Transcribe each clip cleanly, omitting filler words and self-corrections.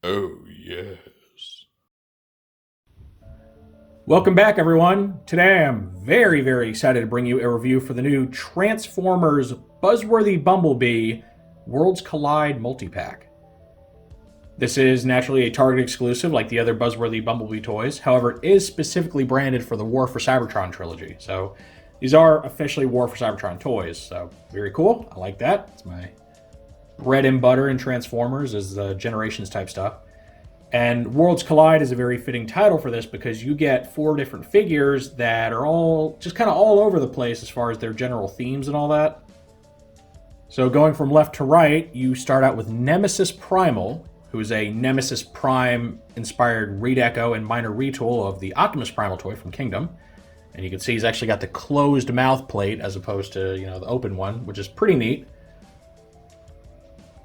Oh, yes. Welcome back, everyone. Today I'm very excited to bring you a review for the new Transformers Buzzworthy Bumblebee Worlds Collide multi-pack. This is naturally a Target exclusive like the other Buzzworthy Bumblebee toys. However, it is specifically branded for the War for Cybertron trilogy. So these are officially War for Cybertron toys. So very cool. I like that. It's my bread and butter in Transformers is the Generations type stuff. And Worlds Collide is a very fitting title for this because you get 4 different figures that are all just kind of all over the place as far as their general themes and all that. So going from left to right, you start out with Nemesis Primal, who is a Nemesis Prime inspired redeco and minor retool of the Optimus Primal toy from Kingdom. And you can see he's actually got the closed mouth plate as opposed to, the open one, which is pretty neat.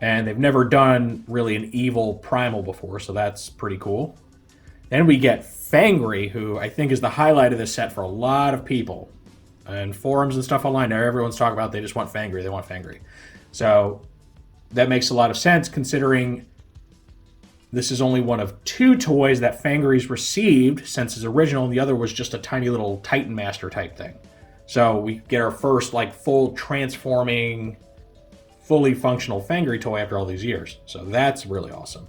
And they've never done really an evil Primal before, so that's pretty cool. Then we get Fangry, who I think is the highlight of this set for a lot of people. And forums and stuff online, now everyone's talking about they just want Fangry, they want Fangry. So that makes a lot of sense considering this is only one of 2 toys that Fangry's received since his original, and the other was just a tiny little Titanmaster type thing. So we get our first full transforming, fully functional Fangry toy after all these years. So that's really awesome.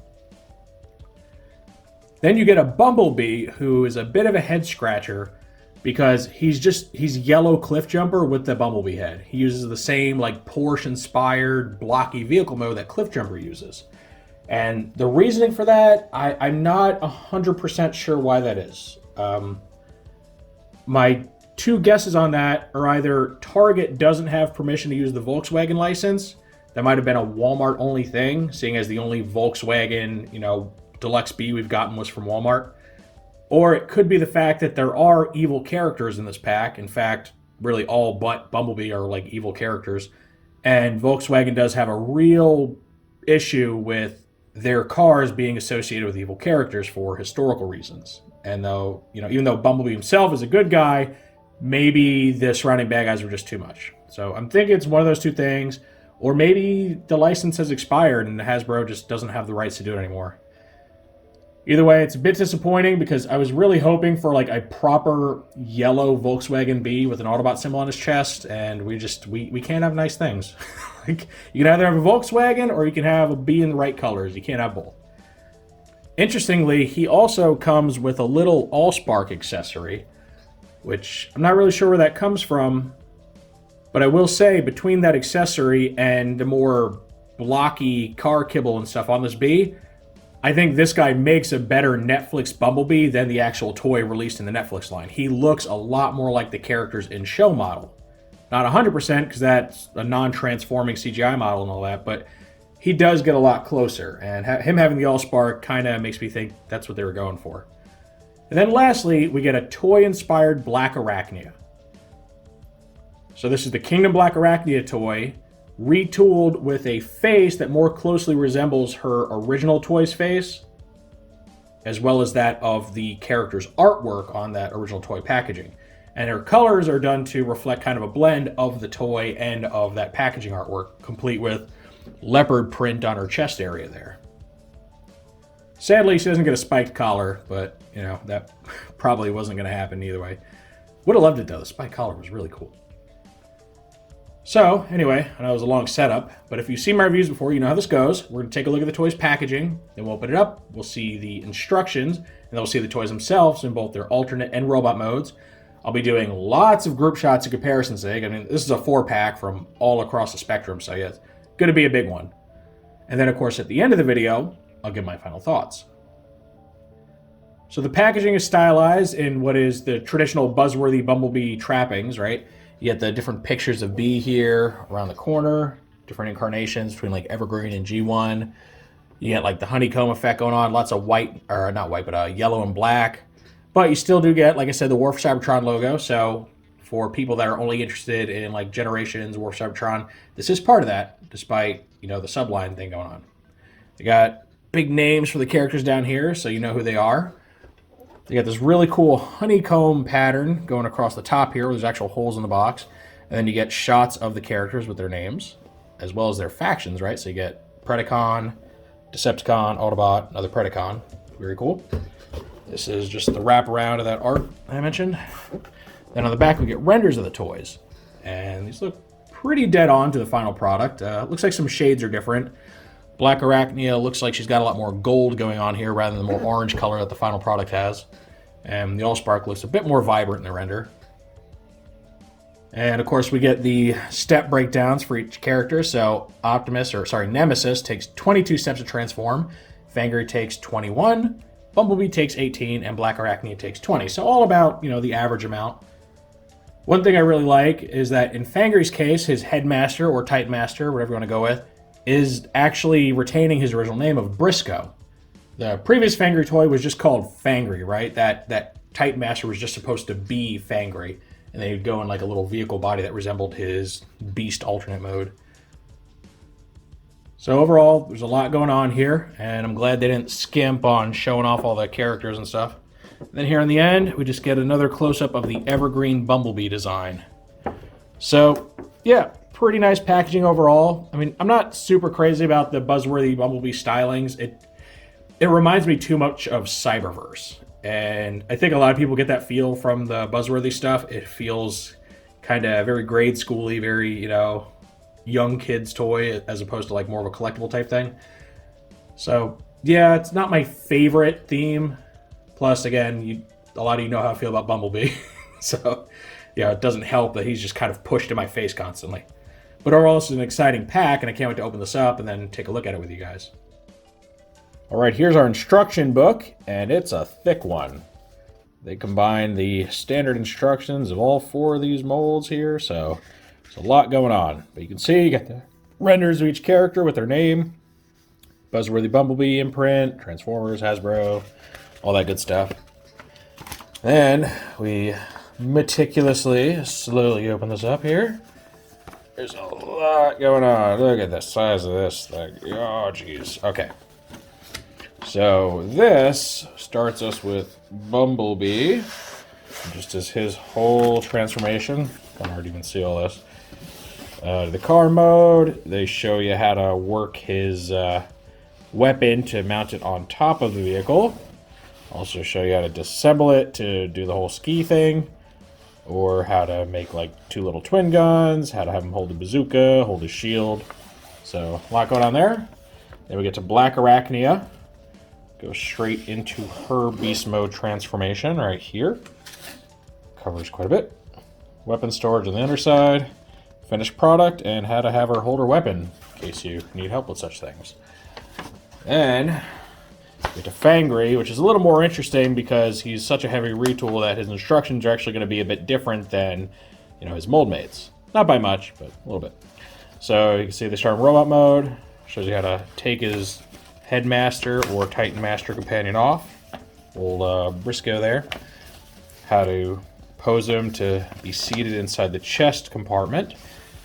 Then you get a Bumblebee who is a bit of a head scratcher because he's yellow cliff jumper with the Bumblebee head. He uses the same Porsche inspired blocky vehicle mode that Cliff Jumper uses. And the reasoning for that, I'm not 100% sure why that is. My 2 guesses on that are either Target doesn't have permission to use the Volkswagen license. That might have been a Walmart only thing, seeing as the only Volkswagen, Deluxe B we've gotten was from Walmart. Or it could be the fact that there are evil characters in this pack. In fact, really all but Bumblebee are evil characters. And Volkswagen does have a real issue with their cars being associated with evil characters for historical reasons. And though, even though Bumblebee himself is a good guy, maybe the surrounding bad guys were just too much. So I'm thinking it's one of those 2 things. Or maybe the license has expired and Hasbro just doesn't have the rights to do it anymore. Either way, it's a bit disappointing because I was really hoping for a proper yellow Volkswagen B with an Autobot symbol on his chest, and we can't have nice things. You can either have a Volkswagen or you can have a B in the right colors. You can't have both. Interestingly, he also comes with a little Allspark accessory, which I'm not really sure where that comes from. But I will say, between that accessory and the more blocky car kibble and stuff on this B, I think this guy makes a better Netflix Bumblebee than the actual toy released in the Netflix line. He looks a lot more like the characters in show model. Not 100% because that's a non-transforming CGI model and all that, but he does get a lot closer. And him having the Allspark kind of makes me think that's what they were going for. And then lastly, we get a toy-inspired Blackarachnia. So this is the Kingdom Blackarachnia toy, retooled with a face that more closely resembles her original toy's face, as well as that of the character's artwork on that original toy packaging. And her colors are done to reflect kind of a blend of the toy and of that packaging artwork, complete with leopard print on her chest area there. Sadly, she doesn't get a spiked collar, but, that probably wasn't going to happen either way. Would have loved it, though. The spiked collar was really cool. So, anyway, I know it was a long setup, but if you've seen my reviews before, you know how this goes. We're going to take a look at the toy's packaging, then we'll open it up, we'll see the instructions, and then we'll see the toys themselves in both their alternate and robot modes. I'll be doing lots of group shots of comparison's sake. I mean, this is a 4-pack from all across the spectrum, so yeah, it's going to be a big one. And then, of course, at the end of the video, I'll give my final thoughts. So the packaging is stylized in what is the traditional Buzzworthy Bumblebee trappings, right? You get the different pictures of B here around the corner, different incarnations between Evergreen and G1. You get the honeycomb effect going on, lots of white, or not white, but yellow and black. But you still do get, like I said, the War for Cybertron logo. So for people that are only interested in Generations, War for Cybertron, this is part of that, despite, the subline thing going on. They got big names for the characters down here, so you know who they are. They got this really cool honeycomb pattern going across the top here where there's actual holes in the box. And then you get shots of the characters with their names, as well as their factions, right? So you get Predacon, Decepticon, Autobot, another Predacon. Very cool. This is just the wraparound of that art I mentioned. Then on the back we get renders of the toys. And these look pretty dead on to the final product. Looks like some shades are different. Blackarachnia looks like she's got a lot more gold going on here rather than the more orange color that the final product has. And the Allspark looks a bit more vibrant in the render. And of course we get the step breakdowns for each character. So Nemesis takes 22 steps to transform. Fangry takes 21. Bumblebee takes 18. And Blackarachnia takes 20. So all about, the average amount. One thing I really like is that in Fangry's case, his Headmaster or Titanmaster, whatever you want to go with, is actually retaining his original name of Briscoe. The previous Fangry toy was just called Fangry, right? That Titanmaster was just supposed to be Fangry. And then he'd go in like a little vehicle body that resembled his Beast alternate mode. So overall, there's a lot going on here, and I'm glad they didn't skimp on showing off all the characters and stuff. And then here in the end, we just get another close-up of the evergreen Bumblebee design. So, yeah, pretty nice packaging overall. I mean, I'm not super crazy about the Buzzworthy Bumblebee stylings. It reminds me too much of Cyberverse. And I think a lot of people get that feel from the Buzzworthy stuff. It feels kind of very grade schooly, very, young kids toy as opposed to like more of a collectible type thing. So, yeah, it's not my favorite theme. Plus, again, a lot of you know how I feel about Bumblebee. So, yeah, it doesn't help that he's just kind of pushed in my face constantly. But overall, this is an exciting pack, and I can't wait to open this up and then take a look at it with you guys. All right, here's our instruction book, and it's a thick one. They combine the standard instructions of all 4 of these molds here, so there's a lot going on. But you can see you got the renders of each character with their name, Buzzworthy Bumblebee imprint, Transformers, Hasbro, all that good stuff. Then we meticulously, slowly open this up here. There's a lot going on. Look at the size of this thing. Oh, jeez. Okay. So this starts us with Bumblebee, just as his whole transformation. I can already even see all this. The car mode, they show you how to work his weapon to mount it on top of the vehicle. Also show you how to disassemble it to do the whole ski thing, or how to make like 2 little twin guns, how to have him hold a bazooka, hold his shield. So a lot going on there. Then we get to Blackarachnia. Go straight into her beast mode transformation right here. Covers quite a bit. Weapon storage on the underside. Finished product, and how to have her hold her weapon in case you need help with such things. Then get to Fangry, which is a little more interesting because he's such a heavy retool that his instructions are actually going to be a bit different than his mold mates. Not by much, but a little bit. So you can see they start in robot mode. Shows you how to take his Headmaster or Titanmaster companion off. Old Briscoe there. How to pose him to be seated inside the chest compartment.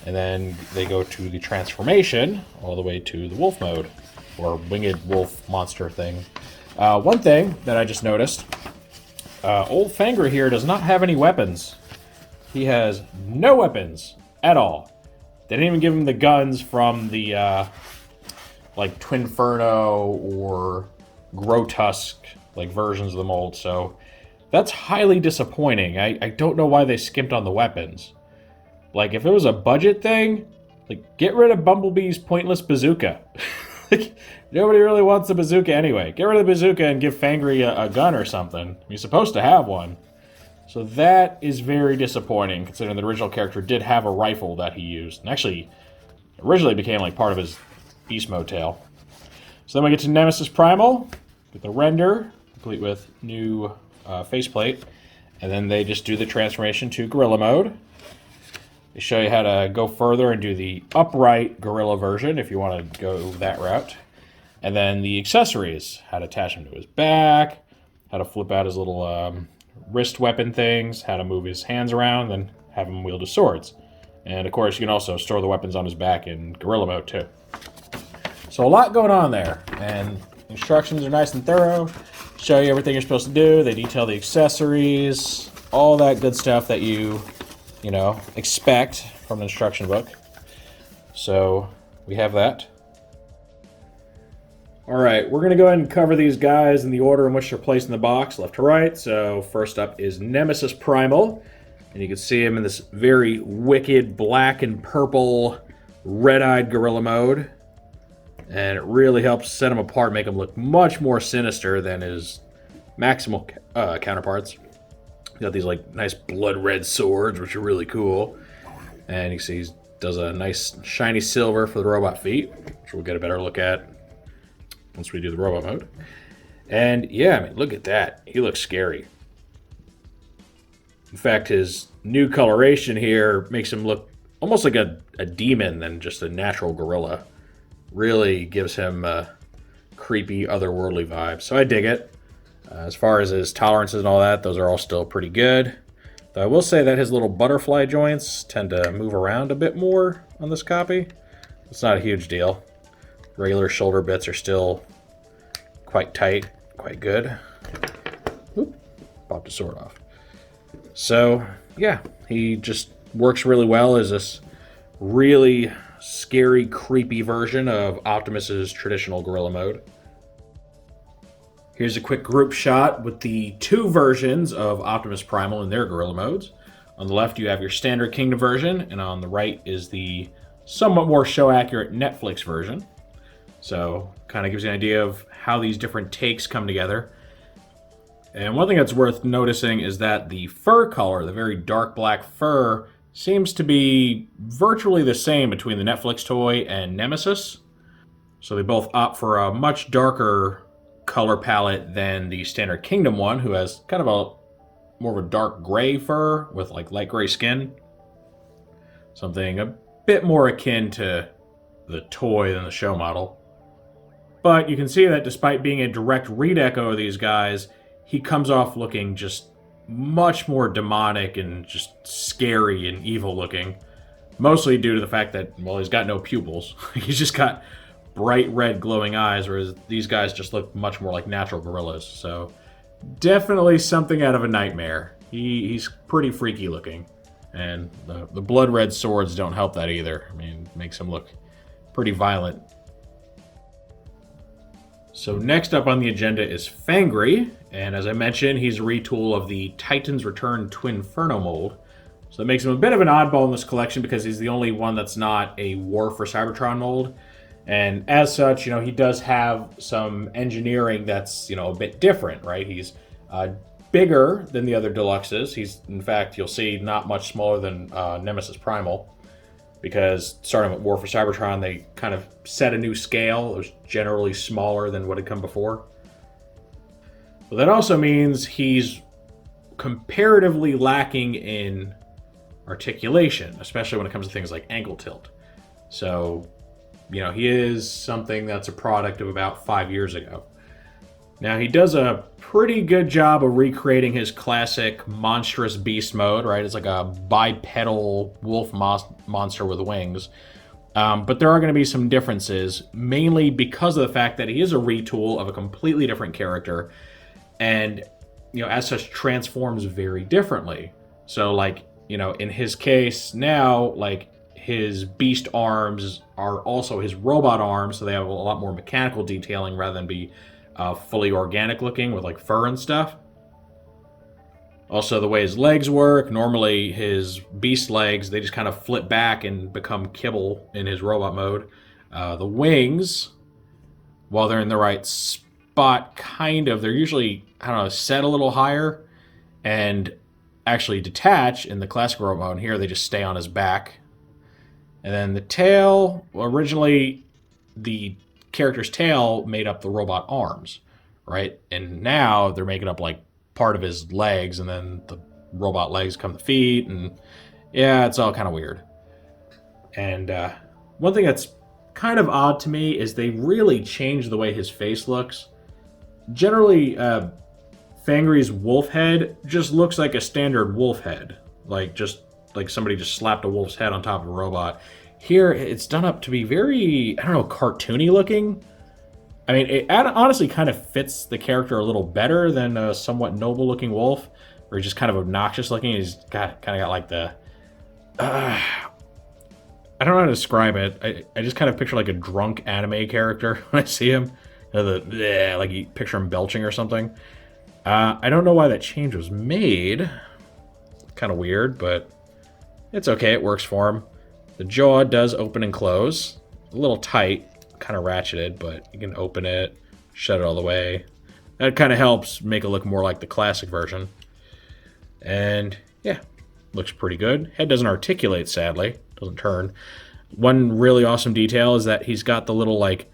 And then they go to the transformation all the way to the wolf mode, or winged wolf monster thing. One thing that I just noticed, old Fangry here does not have any weapons. He has no weapons at all. They didn't even give him the guns from the like Twinferno or Grotusk versions of the mold, so that's highly disappointing. I don't know why they skimped on the weapons. If it was a budget thing, get rid of Bumblebee's pointless bazooka. Nobody really wants the bazooka anyway. Get rid of the bazooka and give Fangry a gun or something. He's supposed to have one. So that is very disappointing, considering the original character did have a rifle that he used. And actually, originally became part of his beast mode tail. So then we get to Nemesis Primal. Get the render, complete with new faceplate. And then they just do the transformation to Gorilla mode. They show you how to go further and do the upright Gorilla version if you want to go that route. And then the accessories, how to attach him to his back, how to flip out his little wrist weapon things, how to move his hands around, then have him wield his swords. And of course, you can also store the weapons on his back in Gorilla mode too. So a lot going on there, and instructions are nice and thorough. Show you everything you're supposed to do. They detail the accessories, all that good stuff that you expect from an instruction book. So we have that. Alright, we're going to go ahead and cover these guys in the order in which they're placed in the box, left to right. So first up is Nemesis Primal. And you can see him in this very wicked black and purple red-eyed gorilla mode. And it really helps set him apart, make him look much more sinister than his maximal counterparts. He's got these like nice blood red swords, which are really cool. And you can see he does a nice shiny silver for the robot feet, which we'll get a better look at once we do the robot mode. And yeah, I mean, look at that. He looks scary. In fact, his new coloration here makes him look almost like a demon than just a natural gorilla. Really gives him a creepy, otherworldly vibe. So I dig it. As far as his tolerances and all that, those are all still pretty good. Though I will say that his little butterfly joints tend to move around a bit more on this copy. It's not a huge deal. Regular shoulder bits are still quite tight, quite good. Oop, popped the sword off. So, yeah, he just works really well as this really scary, creepy version of Optimus's traditional gorilla mode. Here's a quick group shot with the two versions of Optimus Primal in their gorilla modes. On the left, you have your standard Kingdom version, and on the right is the somewhat more show-accurate Netflix version. So, kind of gives you an idea of how these different takes come together. And one thing that's worth noticing is that the fur color, the very dark black fur, seems to be virtually the same between the Netflix toy and Nemesis. So they both opt for a much darker color palette than the standard Kingdom one, who has kind of a more of a dark gray fur with like light gray skin. Something a bit more akin to the toy than the show model. But you can see that despite being a direct redeco of these guys, he comes off looking just much more demonic and just scary and evil looking. Mostly due to the fact that, well, he's got no pupils. He's just got bright red glowing eyes, whereas these guys just look much more like natural gorillas. So definitely something out of a nightmare. He's pretty freaky looking. And the blood red swords don't help that either. I mean, it makes him look pretty violent. So next up on the agenda is Fangry, and as I mentioned, he's a retool of the Titan's Return Twinferno mold. So that makes him a bit of an oddball in this collection because he's the only one that's not a War for Cybertron mold. And as such, he does have some engineering that's, a bit different, right? He's bigger than the other Deluxes. He's, in fact, you'll see, not much smaller than Nemesis Primal. Because starting with War for Cybertron, they kind of set a new scale. It was generally smaller than what had come before. But that also means he's comparatively lacking in articulation, especially when it comes to things like ankle tilt. So, he is something that's a product of about 5 years ago. Now, he does a pretty good job of recreating his classic monstrous beast mode, right? It's like a bipedal wolf monster with wings. But there are going to be some differences, mainly because of the fact that he is a retool of a completely different character. And, as such, transforms very differently. So, in his case now, his beast arms are also his robot arms, so they have a lot more mechanical detailing rather than be fully organic looking with fur and stuff. Also, the way his legs work, normally his beast legs, they just kind of flip back and become kibble in his robot mode. The wings, while they're in the right spot, they're usually, set a little higher and actually detach in the classic robot mode. Here, they just stay on his back. And then the tail, originally the character's tail made up the robot arms, right? And now they're making up part of his legs, and then the robot legs come the feet, and yeah, it's all kind of weird. And one thing that's kind of odd to me is they really changed the way his face looks. Generally, Fangry's wolf head just looks like a standard wolf head, like somebody just slapped a wolf's head on top of a robot. Here, it's done up to be very, cartoony looking. I mean, it honestly kind of fits the character a little better than a somewhat noble-looking wolf, where he's just kind of obnoxious looking. He's kind of got the... I don't know how to describe it. I just kind of picture a drunk anime character when I see him. Like you picture him belching or something. I don't know why that change was made. Kind of weird, but it's okay. It works for him. The jaw does open and close. A little tight, kind of ratcheted, but you can open it, shut it all the way. That kind of helps make it look more like the classic version. And yeah, looks pretty good. Head doesn't articulate, sadly. Doesn't turn. One really awesome detail is that he's got the little like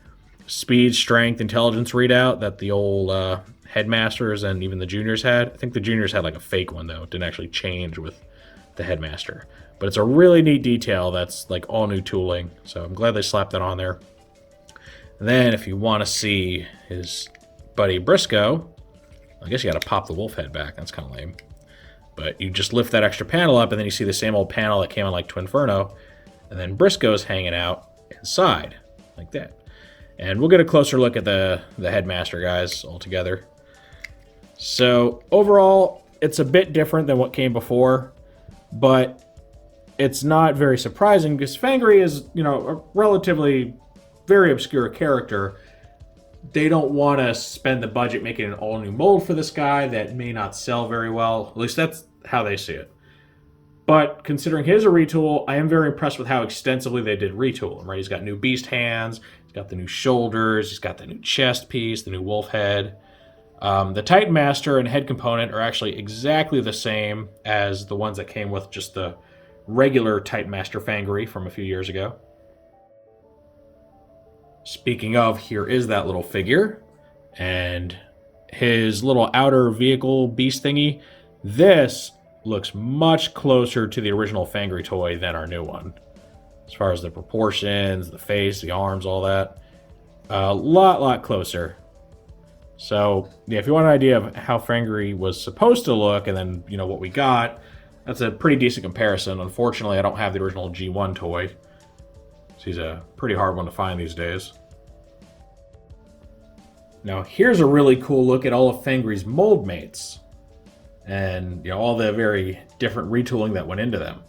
speed, strength, intelligence readout that the old Headmasters and even the Juniors had. I think the Juniors had like a fake one though. It didn't actually change with the Headmaster. But it's a really neat detail that's like all new tooling. So I'm glad they slapped that on there. And then if you want to see his buddy Briscoe, I guess you got to pop the wolf head back. That's kind of lame. But you just lift that extra panel up and then you see the same old panel that came on like Twinferno. And then Briscoe's hanging out inside like that. And we'll get a closer look at the Headmaster guys all together. So overall, it's a bit different than what came before, but it's not very surprising because Fangry is, you know, a relatively very obscure character. They don't want to spend the budget making an all-new mold for this guy that may not sell very well. At least that's how they see it. But considering his a retool, I am very impressed with how extensively they did retool him, right? He's got new beast hands, he's got the new shoulders, he's got the new chest piece, the new wolf head. The Titanmaster and head component are actually exactly the same as the ones that came with just the regular Titanmaster Fangry from a few years ago. Speaking of, here is that little figure. And his little outer vehicle beast thingy. This looks much closer to the original Fangry toy than our new one. As far as the proportions, the face, the arms, all that. A lot closer. So, yeah, if you want an idea of how Fangry was supposed to look and then, you know, what we got, that's a pretty decent comparison. Unfortunately, I don't have the original G1 toy. So he's a pretty hard one to find these days. Now, here's a really cool look at all of Fangry's mold mates. And, you know, all the very different retooling that went into them.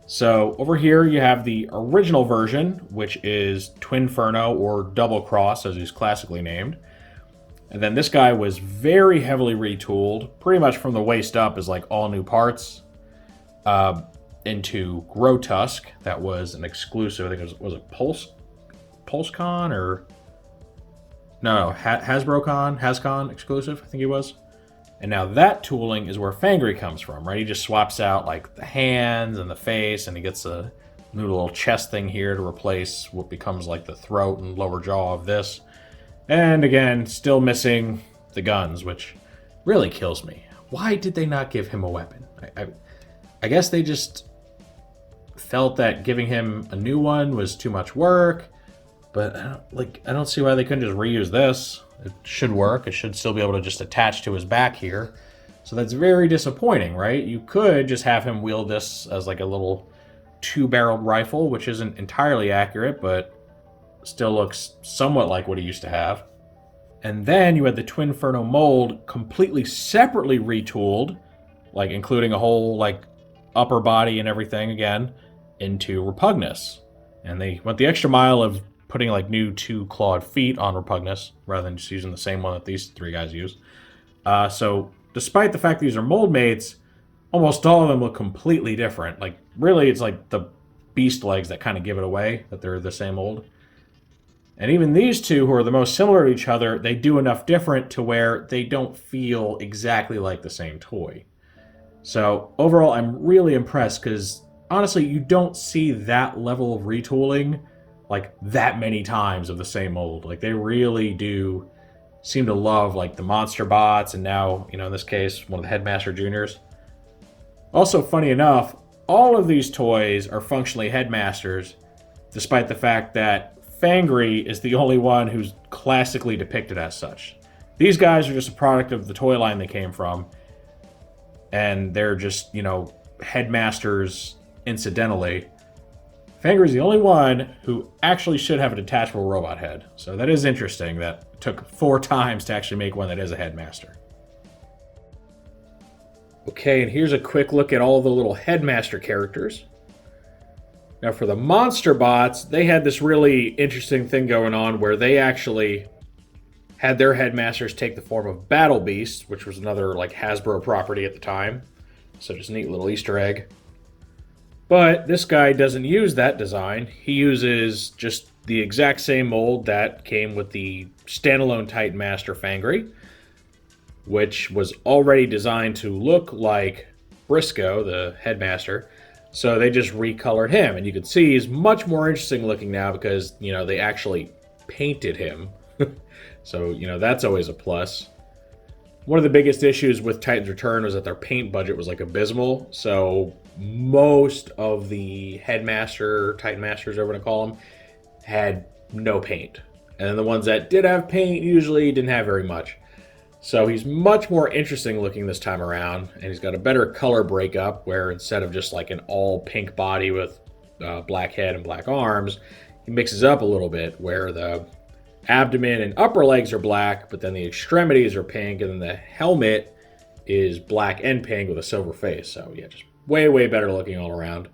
So, over here you have the original version, which is Twinferno, or Double Cross, as he's classically named. And then this guy was very heavily retooled, pretty much from the waist up is like all new parts, into Grotusk. That was an exclusive. I think it was it PulseCon or no, Hascon exclusive. I think it was. And now that tooling is where Fangry comes from, right? He just swaps out like the hands and the face, and he gets a new little chest thing here to replace what becomes like the throat and lower jaw of this. And again, still missing the guns, which really kills me. Why did they not give him a weapon? I guess they just felt that giving him a new one was too much work, but I don't see why they couldn't just reuse this. It should work. It should still be able to just attach to his back here. So that's very disappointing, right? You could just have him wield this as like a little two-barreled rifle, which isn't entirely accurate, but still looks somewhat like what he used to have. And then you had the Twinferno mold completely separately retooled, like including a whole like upper body and everything again, into Repugnus. And they went the extra mile of putting like new two-clawed feet on Repugnus rather than just using the same one that these three guys use. So despite the fact these are mold mates, almost all of them look completely different. Like really it's like the beast legs that kind of give it away that they're the same mold. And even these two, who are the most similar to each other, they do enough different to where they don't feel exactly like the same toy. So overall, I'm really impressed because honestly, you don't see that level of retooling like that many times of the same mold. Like they really do seem to love like the monster bots, and now, you know, in this case, one of the Headmaster Juniors. Also, funny enough, all of these toys are functionally Headmasters, despite the fact that Fangry is the only one who's classically depicted as such. These guys are just a product of the toy line they came from, and they're just, you know, Headmasters incidentally. Fangry's the only one who actually should have a detachable robot head. So that is interesting that it took 4 times to actually make one that is a Headmaster. Okay, and here's a quick look at all the little Headmaster characters. Now for the monster bots, they had this really interesting thing going on where they actually had their headmasters take the form of Battle Beasts, which was another like Hasbro property at the time. So just a neat little Easter egg. But this guy doesn't use that design. He uses just the exact same mold that came with the standalone Titanmaster Fangry, which was already designed to look like Briscoe, the headmaster. So they just recolored him, and you can see he's much more interesting looking now because, you know, they actually painted him. So, you know, that's always a plus. One of the biggest issues with Titan's Return was that their paint budget was like abysmal. So most of the headmaster, Titanmasters, whatever you want to call them, had no paint. And then the ones that did have paint usually didn't have very much. So he's much more interesting looking this time around, and he's got a better color breakup where instead of just like an all pink body with black head and black arms, he mixes up a little bit where the abdomen and upper legs are black, but then the extremities are pink, and then the helmet is black and pink with a silver face. So yeah, just way, way better looking all around.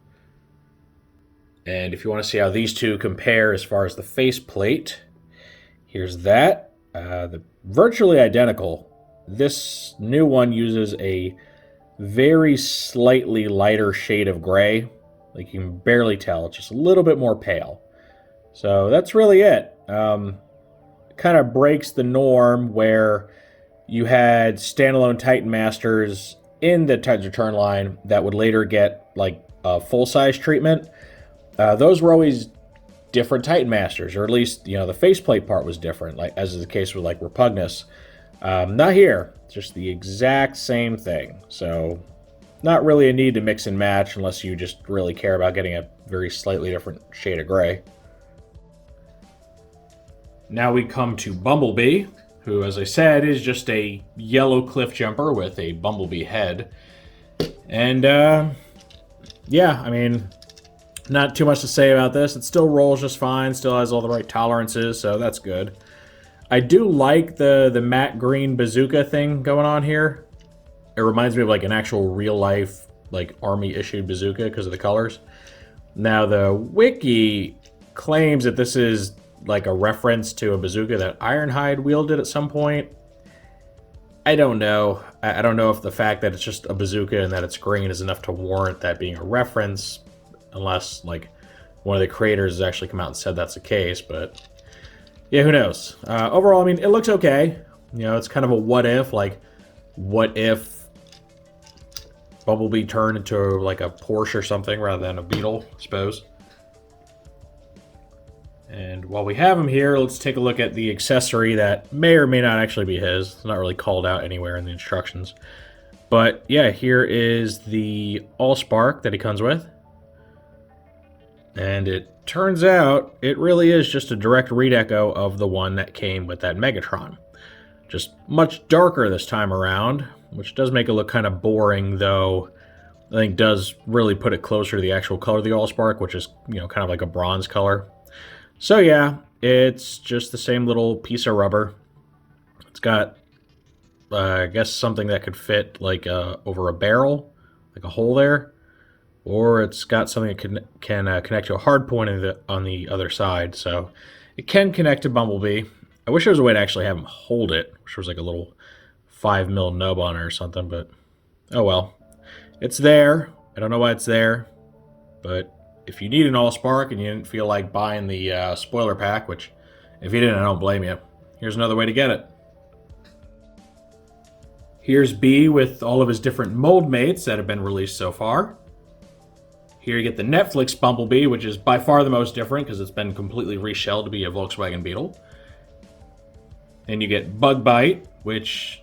And if you want to see how these two compare as far as the faceplate, here's that. They're virtually identical. This new one uses a very slightly lighter shade of gray. Like you can barely tell, it's just a little bit more pale. So that's really it. Kind of breaks the norm where you had standalone Titanmasters in the Titan's Return line that would later get like a full-size treatment. Those were always different Titanmasters, or at least, you know, the faceplate part was different, like as is the case with like Repugnus. Not here. It's just the exact same thing. So not really a need to mix and match unless you just really care about getting a very slightly different shade of gray. Now we come to Bumblebee, who, as I said, is just a yellow cliff jumper with a bumblebee head. And yeah, I mean, not too much to say about this. It still rolls just fine, still has all the right tolerances, so that's good. I do like the matte green bazooka thing going on here. It reminds me of like an actual real life like army issued bazooka because of the colors. Now the wiki claims that this is like a reference to a bazooka that Ironhide wielded at some point. I don't know. I don't know if the fact that it's just a bazooka and that it's green is enough to warrant that being a reference, unless like one of the creators has actually come out and said that's the case. But yeah, who knows? Overall, I mean, it looks okay. You know, it's kind of a what if, like what if Bumblebee turned into like a Porsche or something rather than a Beetle, I suppose. And while we have him here, let's take a look at the accessory that may or may not actually be his. It's not really called out anywhere in the instructions. But yeah, here is the Allspark that he comes with. And it turns out it really is just a direct redeco of the one that came with that Megatron. Just much darker this time around, which does make it look kind of boring, though I think does really put it closer to the actual color of the Allspark, which is, you know, kind of like a bronze color. So yeah, it's just the same little piece of rubber. It's got, I guess, something that could fit like over a barrel, like a hole there. Or it's got something that can connect to a hard point on the other side. So it can connect to Bumblebee. I wish there was a way to actually have him hold it. I wish there was like a little 5mm nub on it or something, but oh well. It's there. I don't know why it's there, but if you need an Allspark and you didn't feel like buying the spoiler pack, which if you didn't, I don't blame you, here's another way to get it. Here's B with all of his different mold mates that have been released so far. Here you get the Netflix Bumblebee, which is by far the most different because it's been completely reshelled to be a Volkswagen Beetle. And you get Bug Bite, which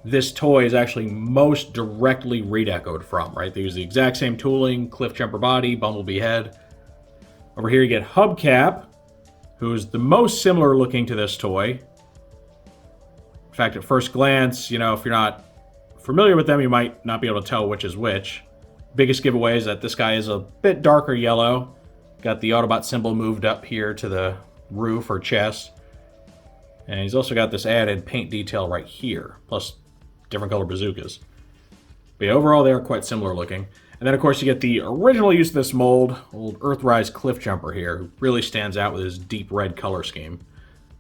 this toy is actually most directly redecoed from, right? They use the exact same tooling, cliff jumper body, bumblebee head. Over here you get Hubcap, who's the most similar looking to this toy. In fact, at first glance, you know, if you're not familiar with them, you might not be able to tell which is which. Biggest giveaway is that this guy is a bit darker yellow. Got the Autobot symbol moved up here to the roof or chest. And he's also got this added paint detail right here, plus different color bazookas. But yeah, overall, they are quite similar looking. And then, of course, you get the original use of this mold, old Earthrise Cliff Jumper here, who really stands out with his deep red color scheme.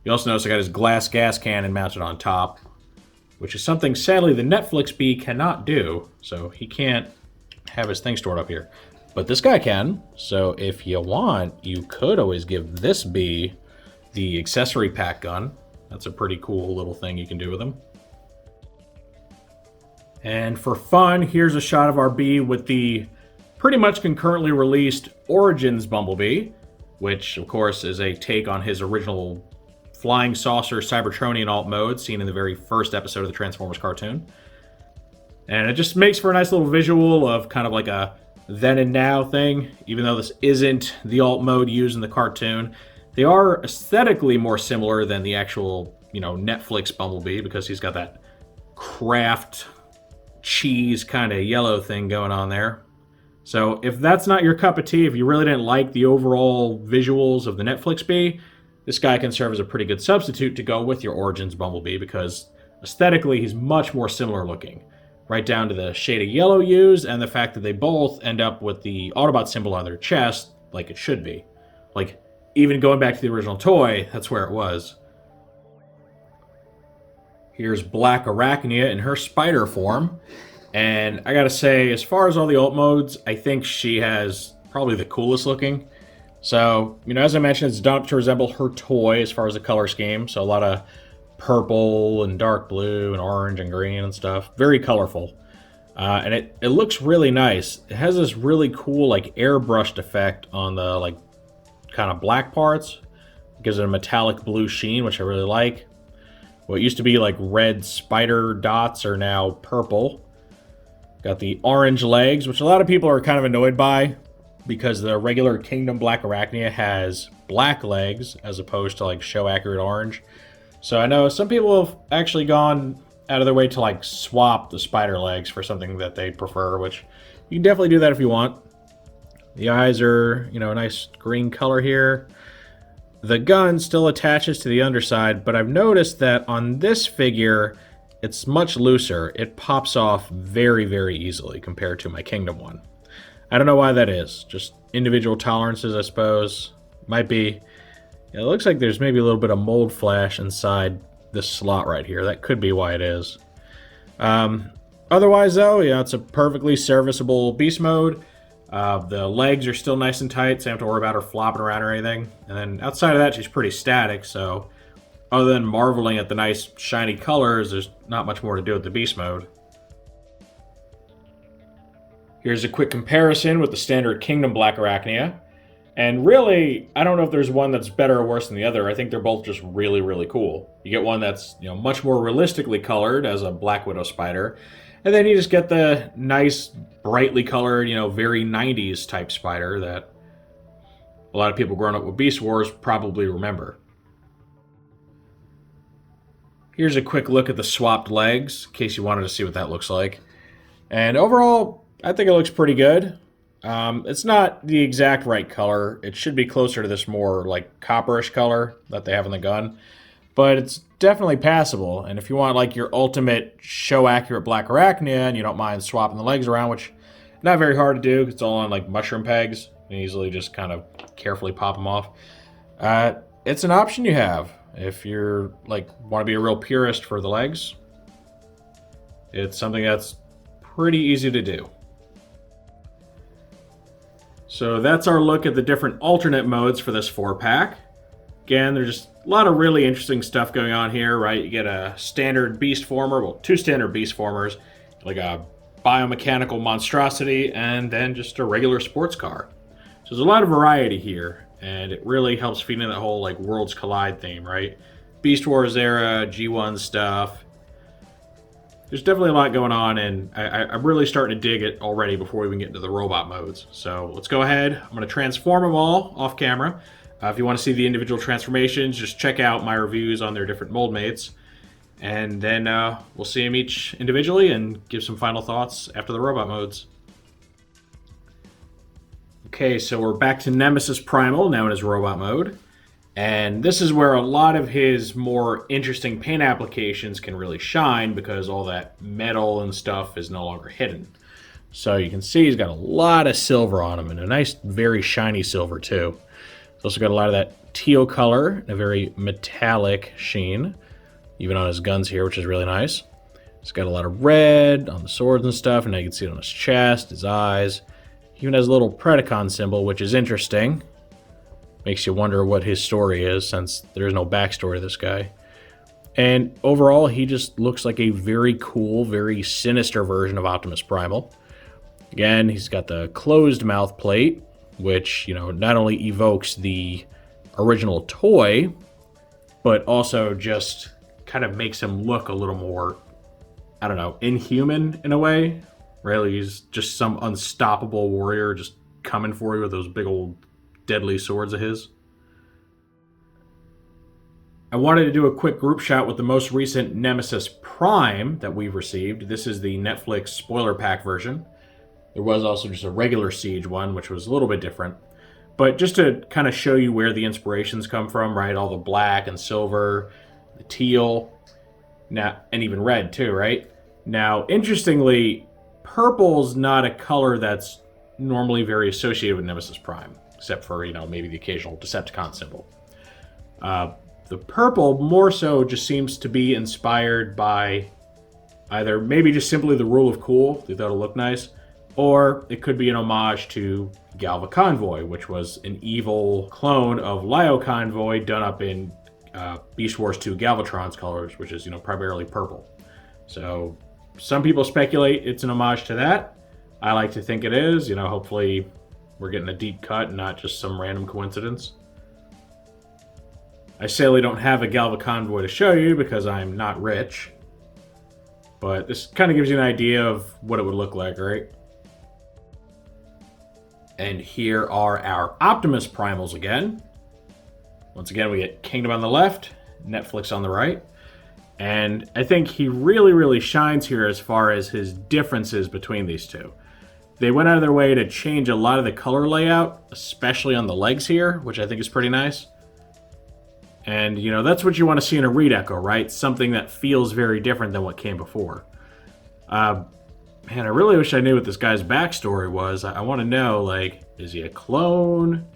You also notice I got his glass gas cannon mounted on top, which is something sadly the Netflix bee cannot do, so he can't have his thing stored up here. But this guy can, so if you want, you could always give this bee the accessory pack gun. That's a pretty cool little thing you can do with him. And for fun, here's a shot of our bee with the pretty much concurrently released Origins Bumblebee, which of course is a take on his original flying saucer Cybertronian alt mode seen in the very first episode of the Transformers cartoon. And it just makes for a nice little visual of kind of like a then and now thing, even though this isn't the alt mode used in the cartoon. They are aesthetically more similar than the actual, Netflix Bumblebee, because he's got that Kraft cheese kind of yellow thing going on there. So if that's not your cup of tea, if you really didn't like the overall visuals of the Netflix bee, this guy can serve as a pretty good substitute to go with your Origins Bumblebee, because aesthetically he's much more similar looking. Right down to the shade of yellow used and the fact that they both end up with the Autobot symbol on their chest like it should be. Like, even going back to the original toy, that's where it was. Here's Blackarachnia in her spider form. And I gotta say, as far as all the alt modes, I think she has probably the coolest looking. So, as I mentioned, it's done to resemble her toy as far as the color scheme. So a lot of purple and dark blue and orange and green and stuff. Very colorful. And it looks really nice. It has this really cool, airbrushed effect on the, kind of black parts. It gives it a metallic blue sheen, which I really like. What used to be, red spider dots are now purple. Got the orange legs, which a lot of people are kind of annoyed by, because the regular Kingdom Blackarachnia has black legs, as opposed to, show-accurate orange. So I know some people have actually gone out of their way to swap the spider legs for something that they prefer, which you can definitely do that if you want. The eyes are, a nice green color here. The gun still attaches to the underside, but I've noticed that on this figure, it's much looser. It pops off very, very easily compared to my Kingdom one. I don't know why that is. Just individual tolerances, I suppose. Might be. It looks like there's maybe a little bit of mold flash inside this slot right here. That could be why it is. Otherwise, though, it's a perfectly serviceable beast mode. The legs are still nice and tight, so you don't have to worry about her flopping around or anything. And then outside of that, she's pretty static, so other than marveling at the nice shiny colors, there's not much more to do with the beast mode. Here's a quick comparison with the standard Kingdom Blackarachnia. And really, I don't know if there's one that's better or worse than the other. I think they're both just really, really cool. You get one that's, much more realistically colored as a Black Widow spider. And then you just get the nice, brightly colored, very 90s type spider that a lot of people growing up with Beast Wars probably remember. Here's a quick look at the swapped legs, in case you wanted to see what that looks like. And overall, I think it looks pretty good. It's not the exact right color. It should be closer to this more copperish color that they have in the gun. But it's definitely passable. And if you want your ultimate show-accurate Blackarachnia and you don't mind swapping the legs around, which not very hard to do, it's all on mushroom pegs. You can easily just kind of carefully pop them off. It's an option you have. If you're want to be a real purist for the legs, it's something that's pretty easy to do. So that's our look at the different alternate modes for this 4-pack. Again, there's just a lot of really interesting stuff going on here, right? You get a standard beast former, well, 2 standard beast formers, a biomechanical monstrosity, and then just a regular sports car. So there's a lot of variety here, and it really helps feed into that whole Worlds Collide theme, right? Beast Wars era, G1 stuff. There's definitely a lot going on, and I'm really starting to dig it already before we even get into the robot modes. So let's go ahead. I'm going to transform them all off camera. If you want to see the individual transformations, just check out my reviews on their different mold mates. And then we'll see them each individually and give some final thoughts after the robot modes. Okay, so we're back to Nemesis Primal, now in his robot mode. And this is where a lot of his more interesting paint applications can really shine, because all that metal and stuff is no longer hidden. So you can see he's got a lot of silver on him, and a nice, very shiny silver too. He's also got a lot of that teal color, a very metallic sheen, even on his guns here, which is really nice. He's got a lot of red on the swords and stuff, and now you can see it on his chest, his eyes. He even has a little Predacon symbol, which is interesting. Makes you wonder what his story is, since there's no backstory to this guy. And overall, he just looks like a very cool, very sinister version of Optimus Primal. Again, he's got the closed mouth plate, which, you know, not only evokes the original toy, but also just kind of makes him look a little more, I don't know, inhuman in a way. Really, he's just some unstoppable warrior just coming for you with those big old deadly swords of his. I wanted to do a quick group shot with the most recent Nemesis Prime that we've received. This is the Netflix spoiler pack version. There was also just a regular Siege one, which was a little bit different. But just to kind of show you where the inspirations come from, right? All the black and silver, the teal, now, and even red too, right? Now, interestingly, purple's not a color that's normally very associated with Nemesis Prime, except for, you know, maybe the occasional Decepticon symbol. The purple more so just seems to be inspired by either maybe just simply the rule of cool, they thought it looked nice, or it could be an homage to Galva Convoy, which was an evil clone of Lio Convoy done up in Beast Wars 2 Galvatron's colors, which is, you know, primarily purple. So some people speculate it's an homage to that. I like to think it is. You know, hopefully we're getting a deep cut and not just some random coincidence. I sadly don't have a Galva Convoy to show you because I'm not rich. But this kind of gives you an idea of what it would look like, right? And here are our Optimus Primals again. Once again, we get Kingdom on the left, Netflix on the right. And I think he really, really shines here as far as his differences between these two. They went out of their way to change a lot of the color layout, especially on the legs here, which I think is pretty nice. And, you know, that's what you want to see in a redeco, right? Something that feels very different than what came before. Man, I really wish I knew what this guy's backstory was. I want to know, like, is he a clone?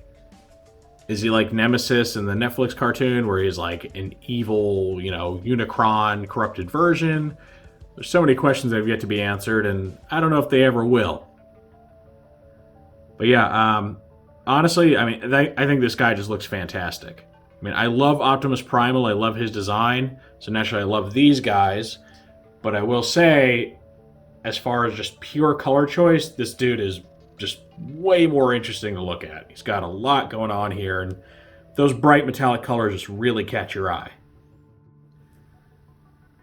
Is he like Nemesis in the Netflix cartoon where he's like an evil, you know, Unicron corrupted version? There's so many questions that have yet to be answered, and I don't know if they ever will. But yeah, honestly, I mean, I think this guy just looks fantastic. I mean, I love Optimus Primal. I love his design. So naturally, I love these guys. But I will say, as far as just pure color choice, this dude is just way more interesting to look at. He's got a lot going on here, and those bright metallic colors just really catch your eye.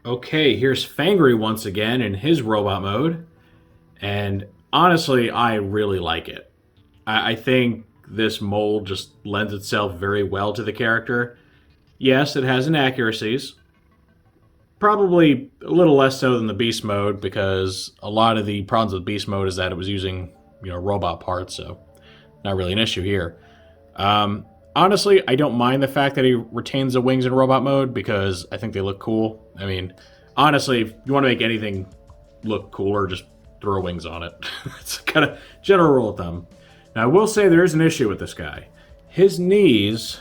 Okay, here's Fangry once again in his robot mode. And honestly, I really like it. I think this mold just lends itself very well to the character. Yes, it has inaccuracies. Probably a little less so than the Beast mode, because a lot of the problems with Beast mode is that it was using, you know, robot parts, so not really an issue here. Honestly, I don't mind the fact that he retains the wings in robot mode, because I think they look cool. I mean, honestly, if you want to make anything look cooler, just throw wings on it. It's kind of general rule of thumb. Now, I will say there is an issue with this guy. His knees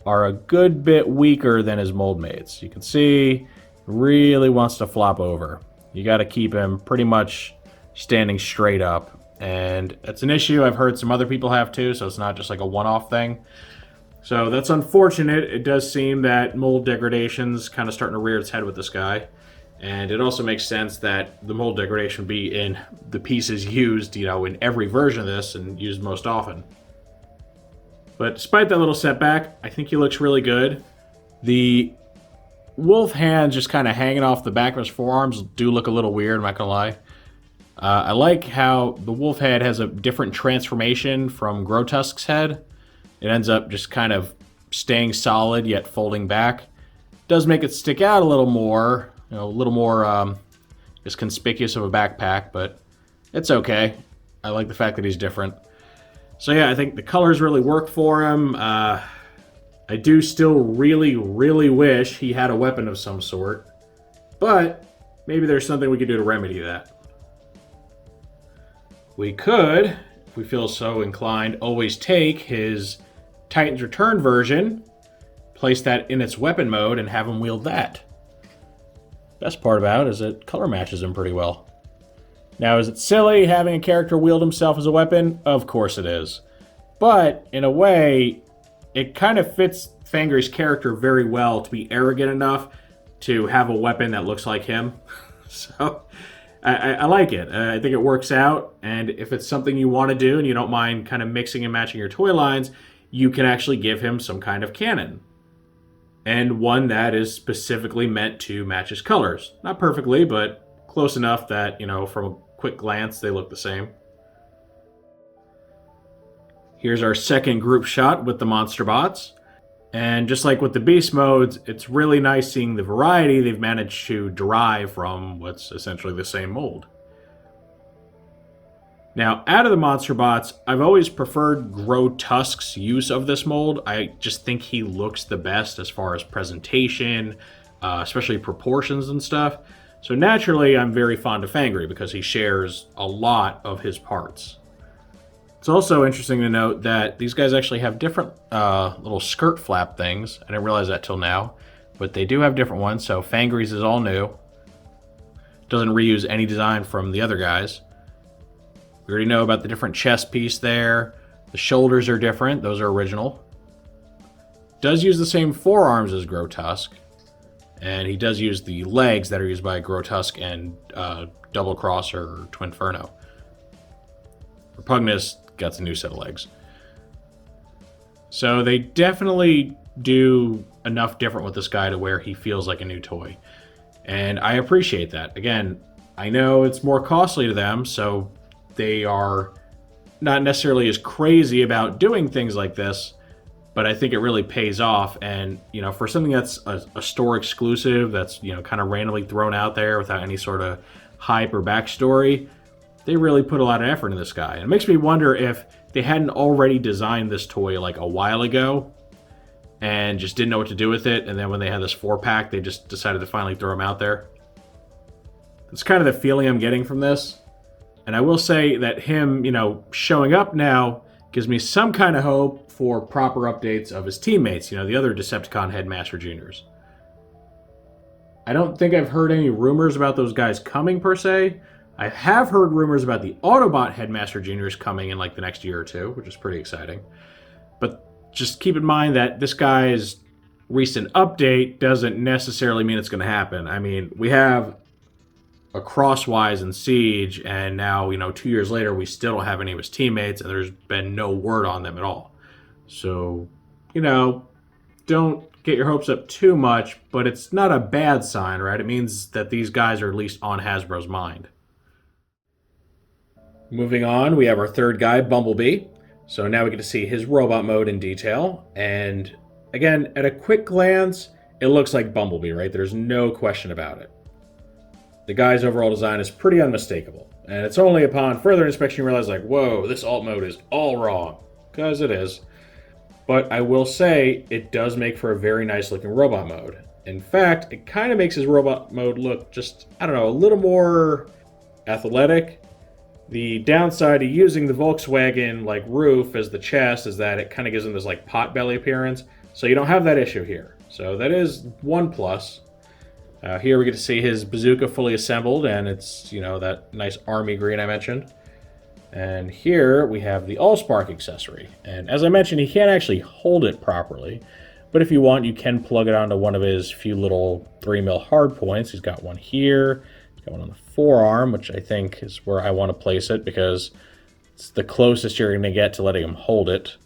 are a good bit weaker than his mold mates. You can see he really wants to flop over. You got to keep him pretty much standing straight up. And that's an issue I've heard some other people have too, so it's not just like a one-off thing. So that's unfortunate. It does seem that mold degradation's kind of starting to rear its head with this guy. And it also makes sense that the mold degradation be in the pieces used, you know, in every version of this and used most often. But despite that little setback, I think he looks really good. The wolf hands just kind of hanging off the back of his forearms do look a little weird, I'm not gonna lie. I like how the wolf head has a different transformation from Grotusk's head. It ends up just kind of staying solid yet folding back. It does make it stick out a little more. You know, a little more just conspicuous of a backpack, but it's okay. I like the fact that he's different. So yeah, I think the colors really work for him. I do still really, really wish he had a weapon of some sort, but maybe there's something we could do to remedy that. We could, if we feel so inclined, always take his Titan's Return version, place that in its weapon mode and have him wield that. Best part about it is it color matches him pretty well. Now, is it silly having a character wield himself as a weapon? Of course it is. But, in a way, it kind of fits Fangry's character very well to be arrogant enough to have a weapon that looks like him. So, I like it. I think it works out, and if it's something you want to do and you don't mind kind of mixing and matching your toy lines, you can actually give him some kind of cannon. And one that is specifically meant to match his colors. Not perfectly, but close enough that, you know, from a quick glance, they look the same. Here's our second group shot with the Monster Bots. And just like with the Beast modes, it's really nice seeing the variety they've managed to derive from what's essentially the same mold. Now, out of the Monster Bots, I've always preferred Grotusk's use of this mold. I just think he looks the best as far as presentation, especially proportions and stuff. So naturally, I'm very fond of Fangry because he shares a lot of his parts. It's also interesting to note that these guys actually have different little skirt flap things. I didn't realize that till now, but they do have different ones. So Fangry's is all new. Doesn't reuse any design from the other guys. We already know about the different chest piece there. The shoulders are different. Those are original. Does use the same forearms as Grotusk. And he does use the legs that are used by Grotusk and Double Cross or Twinferno. Repugnus gets a new set of legs. So they definitely do enough different with this guy to where he feels like a new toy. And I appreciate that. Again, I know it's more costly to them, so they are not necessarily as crazy about doing things like this, but I think it really pays off. And, you know, for something that's a store exclusive, that's, you know, kind of randomly thrown out there without any sort of hype or backstory, they really put a lot of effort into this guy. And it makes me wonder if they hadn't already designed this toy like a while ago and just didn't know what to do with it. And then when they had this 4-pack, they just decided to finally throw him out there. It's kind of the feeling I'm getting from this. And I will say that him, you know, showing up now gives me some kind of hope for proper updates of his teammates, you know, the other Decepticon Headmaster Juniors. I don't think I've heard any rumors about those guys coming per se. I have heard rumors about the Autobot Headmaster Juniors coming in like the next year or two, which is pretty exciting. But just keep in mind that this guy's recent update doesn't necessarily mean it's going to happen. I mean, we have a Crosswise in Siege, and now, you know, 2 years later, we still don't have any of his teammates, and there's been no word on them at all. So, you know, don't get your hopes up too much, but it's not a bad sign, right? It means that these guys are at least on Hasbro's mind. Moving on, we have our third guy, Bumblebee. So now we get to see his robot mode in detail. And again, at a quick glance, it looks like Bumblebee, right? There's no question about it. The guy's overall design is pretty unmistakable. And it's only upon further inspection you realize, like, whoa, this alt mode is all wrong. Because it is. But I will say, it does make for a very nice looking robot mode. In fact, it kind of makes his robot mode look just, I don't know, a little more athletic. The downside to using the Volkswagen like roof as the chest is that it kind of gives him this like pot belly appearance. So you don't have that issue here. So that is one plus. Here we get to see his bazooka fully assembled, and it's, you know, that nice army green I mentioned. And here we have the Allspark accessory. And as I mentioned, he can't actually hold it properly. But if you want, you can plug it onto one of his few little 3mm hard points. He's got one here. He's got one on the forearm, which I think is where I want to place it because it's the closest you're going to get to letting him hold it.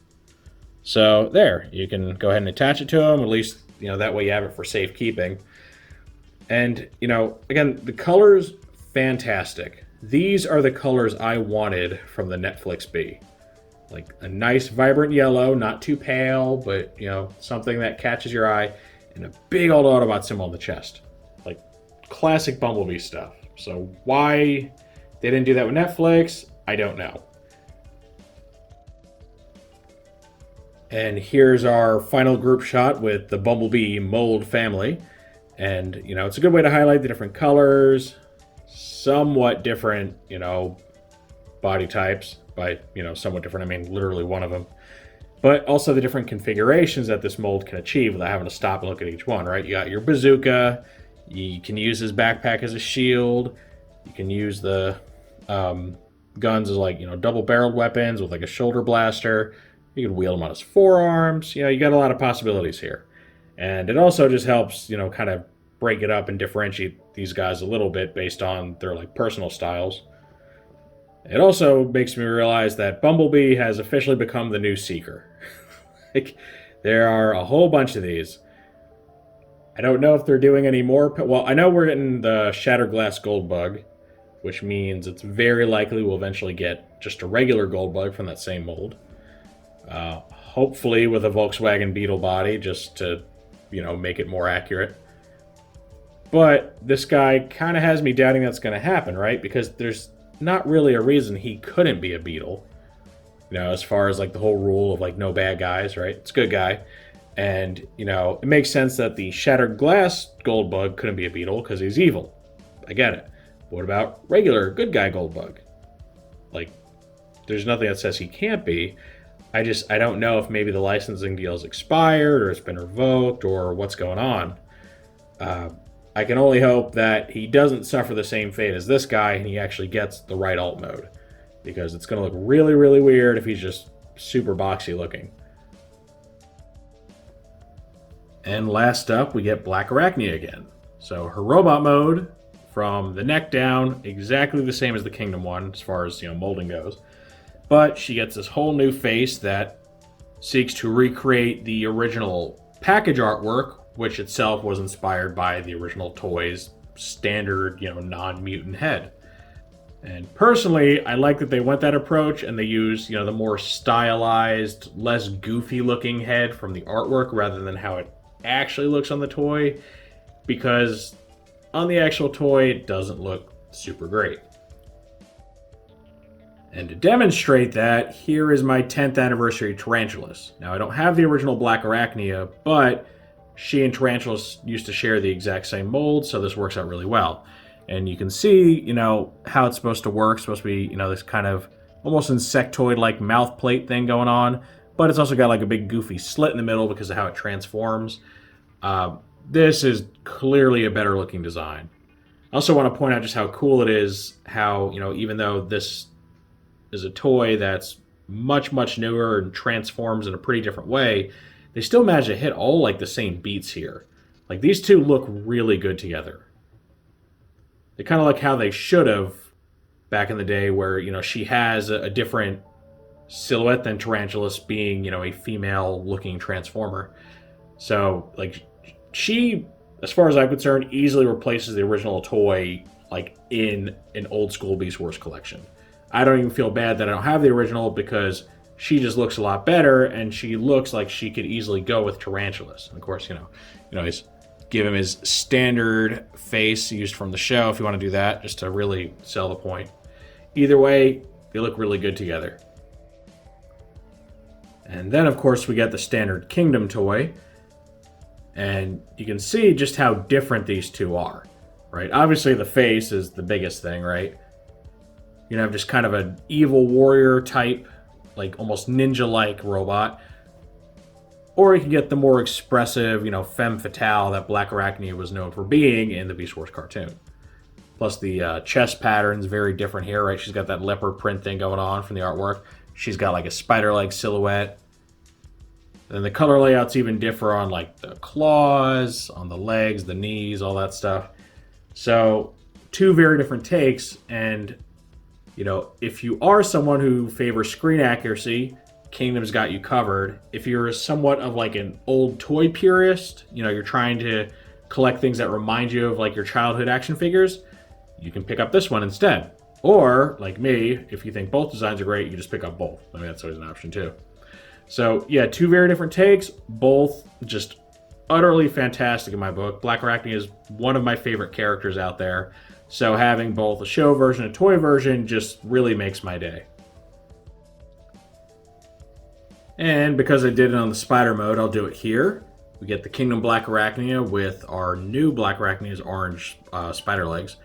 So there, you can go ahead and attach it to him. At least, you know, that way you have it for safekeeping. And, you know, again, the colors, fantastic. These are the colors I wanted from the Netflix B. Like a nice vibrant yellow, not too pale, but, you know, something that catches your eye, and a big old Autobot symbol on the chest. Like classic Bumblebee stuff. So why they didn't do that with Netflix, I don't know. And here's our final group shot with the Bumblebee mold family. And, you know, it's a good way to highlight the different colors, somewhat different, you know, body types. By, you know, somewhat different, I mean literally one of them. but also the different configurations that this mold can achieve without having to stop and look at each one, right? You got your bazooka, you can use his backpack as a shield, you can use the guns as like, double-barreled weapons with like a shoulder blaster, you can wield them on his forearms, you got a lot of possibilities here. And it also just helps, kind of break it up and differentiate these guys a little bit based on their like personal styles. It also makes me realize that Bumblebee has officially become the new Seeker. Like, there are a whole bunch of these. I don't know if they're doing any more. Well, I know we're getting the Shattered Glass Gold Bug, which means it's very likely we'll eventually get just a regular Gold Bug from that same mold. Hopefully with a Volkswagen Beetle body, just to, make it more accurate. But this guy kind of has me doubting that's going to happen, right? Because there's not really a reason he couldn't be a Beetle. As far as like the whole rule of like no bad guys, right? It's a good guy. And, it makes sense that the Shattered Glass Gold Bug couldn't be a Beetle because he's evil. I get it. What about regular good guy Gold Bug? Like, there's nothing that says he can't be. I don't know if maybe the licensing deal's expired or it's been revoked or what's going on. I can only hope that he doesn't suffer the same fate as this guy and he actually gets the right alt mode. Because it's going to look really, really weird if he's just super boxy looking. And last up, we get Blackarachnia again. So her robot mode, from the neck down, exactly the same as the Kingdom one as far as molding goes. But she gets this whole new face that seeks to recreate the original package artwork, which itself was inspired by the original toy's standard, non-mutant head. And personally, I like that they went that approach and they used, the more stylized, less goofy looking head from the artwork rather than how it actually looks on the toy, because on the actual toy, it doesn't look super great. And to demonstrate that, here is my 10th anniversary Tarantulas. Now, I don't have the original Blackarachnia, but she and Tarantulas used to share the exact same mold, so this works out really well. And you can see, how it's supposed to work. It's supposed to be, this kind of almost insectoid-like mouth plate thing going on. But it's also got like a big goofy slit in the middle because of how it transforms. This is clearly a better looking design. I also want to point out just how cool it is, how, even though this is a toy that's much, much newer and transforms in a pretty different way, they still manage to hit all like the same beats here. Like, these two look really good together. They kind of like how they should have back in the day where, she has a different silhouette than Tarantulas being, a female-looking Transformer. So, like, she, as far as I'm concerned, easily replaces the original toy, like, in an old-school Beast Wars collection. I don't even feel bad that I don't have the original because she just looks a lot better, and she looks like she could easily go with Tarantulas. And of course, he's give him his standard face used from the show if you want to do that, just to really sell the point. Either way, they look really good together. And then, of course, we got the standard Kingdom toy. And you can see just how different these two are, right? Obviously, the face is the biggest thing, right? You have just kind of an evil warrior type, like almost ninja-like robot. Or you can get the more expressive, femme fatale that Blackarachnia was known for being in the Beast Wars cartoon. Plus the chest pattern's very different here, right? She's got that leopard print thing going on from the artwork. She's got like a spider-like silhouette. And the color layouts even differ on like the claws, on the legs, the knees, all that stuff. So two very different takes. And, if you are someone who favors screen accuracy, Kingdom's got you covered. If you're somewhat of like an old toy purist, you're trying to collect things that remind you of like your childhood action figures, you can pick up this one instead. Or, like me, if you think both designs are great, you can just pick up both. I mean, that's always an option too. So, yeah, two very different takes, both just utterly fantastic in my book. Blackarachnia is one of my favorite characters out there. So having both a show version and a toy version just really makes my day. And because I did it on the spider mode, I'll do it here. We get the Kingdom Blackarachnia with our new Blackarachnia's orange spider legs.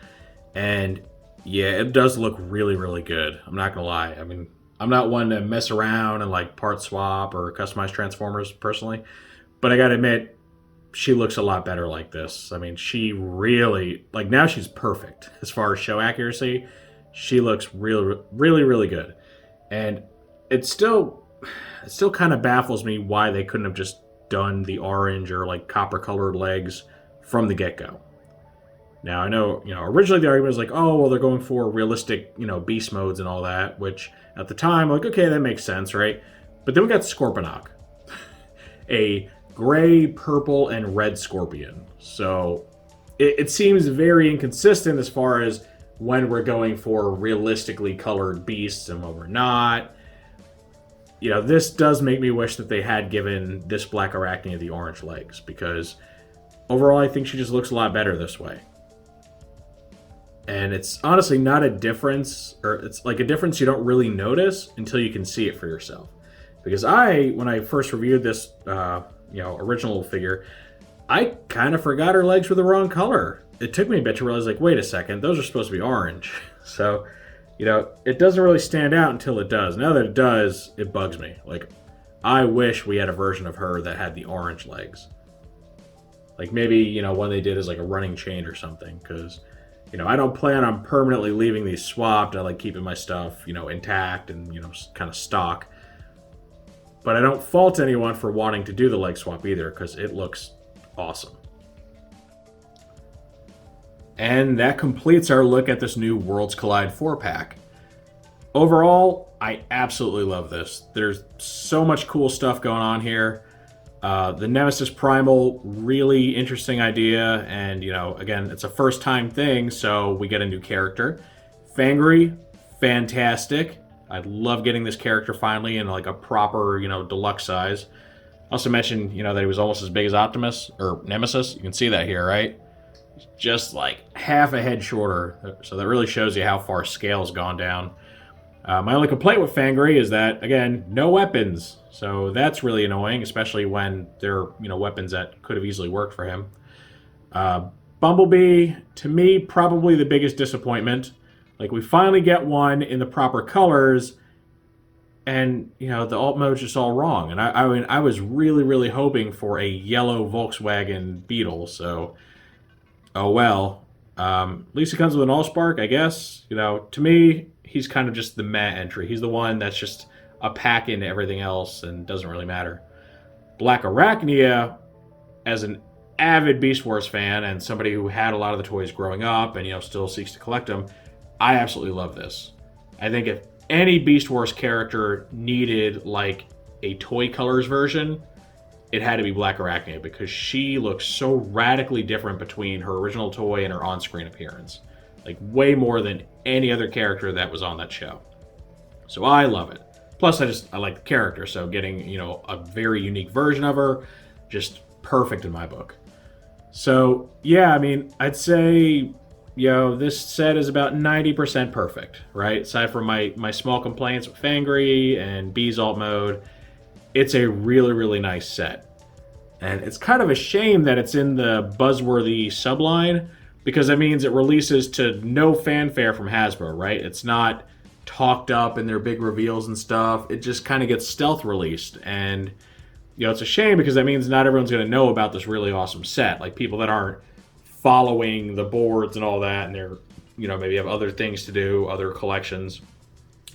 And yeah, it does look really, really good. I'm not going to lie. I mean, I'm not one to mess around and like part swap or customize Transformers personally, but I gotta admit, she looks a lot better like this. I mean, she really, like, now she's perfect as far as show accuracy. She looks really good. And it still kind of baffles me why they couldn't have just done the orange or like copper colored legs from the get-go. Now, I know, originally the argument was like, oh, well, they're going for realistic, beast modes and all that, which at the time, like, okay, that makes sense, right? But then we got Scorponok, a gray, purple, and red scorpion. So it seems very inconsistent as far as when we're going for realistically colored beasts and when we're not. This does make me wish that they had given this Blackarachnia the orange legs, because overall I think she just looks a lot better this way. And it's honestly not a difference, or it's like a difference you don't really notice until you can see it for yourself. Because when I first reviewed this, original figure, I kind of forgot her legs were the wrong color. It took me a bit to realize, like, wait a second, those are supposed to be orange. So, it doesn't really stand out until it does. Now that it does, it bugs me. Like, I wish we had a version of her that had the orange legs. Like, maybe, one they did is like a running chain or something, because I don't plan on permanently leaving these swapped. I like keeping my stuff, intact and, kind of stock. But I don't fault anyone for wanting to do the leg swap either, because it looks awesome. And that completes our look at this new Worlds Collide 4-pack. Overall, I absolutely love this. There's so much cool stuff going on here. The Nemesis Primal, really interesting idea, and again, it's a first time thing, so we get a new character. Fangry, fantastic. I love getting this character finally in like a proper, deluxe size. I also mentioned, that he was almost as big as Optimus, or Nemesis. You can see that here, right? Just like half a head shorter, so that really shows you how far scale's gone down. My only complaint with Fangry is that, again, no weapons. So that's really annoying, especially when they're, weapons that could have easily worked for him. Bumblebee, to me, probably the biggest disappointment. Like, we finally get one in the proper colors, and, the alt mode's just all wrong. And I was really hoping for a yellow Volkswagen Beetle, so, oh well. At least it comes with an Allspark, I guess. To me, he's kind of just the meh entry. He's the one that's just a pack into everything else and doesn't really matter. Blackarachnia, as an avid Beast Wars fan and somebody who had a lot of the toys growing up and still seeks to collect them, I absolutely love this. I think if any Beast Wars character needed like a toy colors version, it had to be Blackarachnia, because she looks so radically different between her original toy and her on-screen appearance. Like, way more than any other character that was on that show. So I love it. Plus, I like the character, so getting, a very unique version of her, just perfect in my book. So, yeah, I mean, I'd say, this set is about 90% perfect, right? Aside from my small complaints with Fangry and Bee's alt mode, it's a really nice set. And it's kind of a shame that it's in the Buzzworthy subline, because that means it releases to no fanfare from Hasbro, right? It's not talked up in their big reveals and stuff. It just kind of gets stealth released. And, it's a shame, because that means not everyone's going to know about this really awesome set. Like, people that aren't following the boards and all that, and they're, maybe have other things to do, other collections.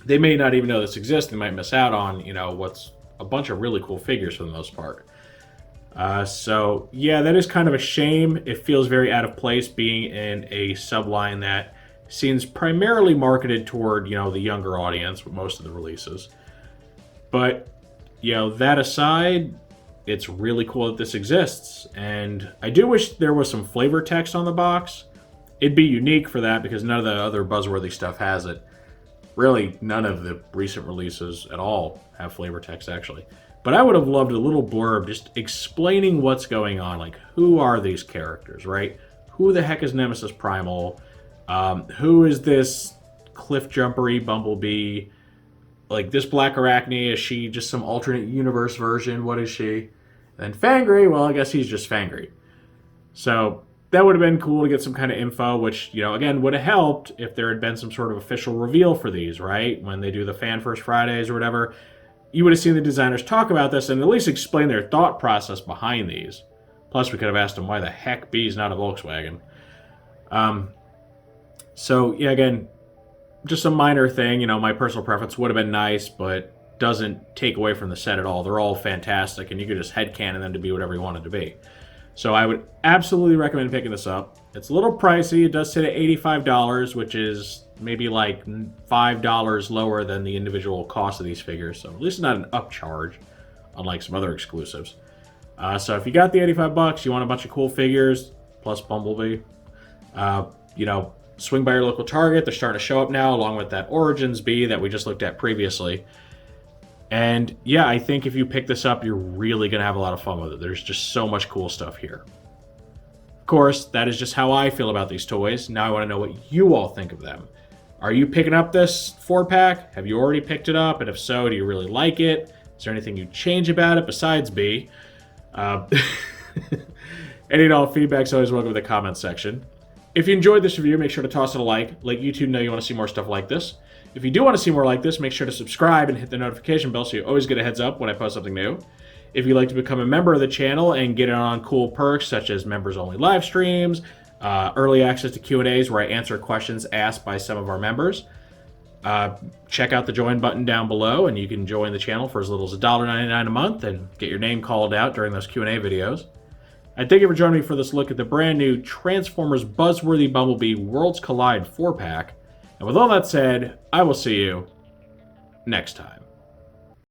They may not even know this exists. They might miss out on, what's a bunch of really cool figures for the most part. So, yeah, that is kind of a shame. It feels very out of place being in a subline that seems primarily marketed toward, the younger audience with most of the releases. But, that aside, it's really cool that this exists. And I do wish there was some flavor text on the box. It'd be unique for that, because none of the other Buzzworthy stuff has it. Really, none of the recent releases at all have flavor text, actually. But I would have loved a little blurb just explaining what's going on. Like, who are these characters, right? Who the heck is Nemesis Primal? Who is this cliff jumpery Bumblebee? Like, this Blackarachnia, is she just some alternate universe version? What is she? And Fangry, well, I guess he's just Fangry. So, that would have been cool to get some kind of info, which, you know, again, would have helped if there had been some sort of official reveal for these, right? When they do the Fan First Fridays or whatever, you would have seen the designers talk about this and at least explain their thought process behind these. Plus, we could have asked them why the heck B is not a Volkswagen. So, yeah, again, just a minor thing. You know, my personal preference would have been nice, but doesn't take away from the set at all. They're all fantastic, and you could just headcanon them to be whatever you want it to be. So I would absolutely recommend picking this up. It's a little pricey. It does sit at $85, which is maybe like $5 lower than the individual cost of these figures. So at least not an upcharge, unlike some other exclusives. So if you got the $85, you want a bunch of cool figures, plus Bumblebee, you know, swing by your local Target. They're starting to show up now, along with that Origins B that we just looked at previously. And yeah, I think if you pick this up, you're really going to have a lot of fun with it. There's just so much cool stuff here. Of course, that is just how I feel about these toys. Now I want to know what you all think of them. Are you picking up this 4-pack? Have you already picked it up? And if so, do you really like it? Is there anything you change about it besides B? Any and all feedback's always welcome in the comments section. If you enjoyed this review, make sure to toss it a like. Let YouTube know you want to see more stuff like this. If you do want to see more like this, make sure to subscribe and hit the notification bell so you always get a heads up when I post something new. If you'd like to become a member of the channel and get in on cool perks such as members-only live streams, early access to Q&As where I answer questions asked by some of our members, check out the join button down below and you can join the channel for as little as $1.99 a month and get your name called out during those Q&A videos. I thank you for joining me for this look at the brand new Transformers Buzzworthy Bumblebee Worlds Collide 4-pack. And with all that said, I will see you next time.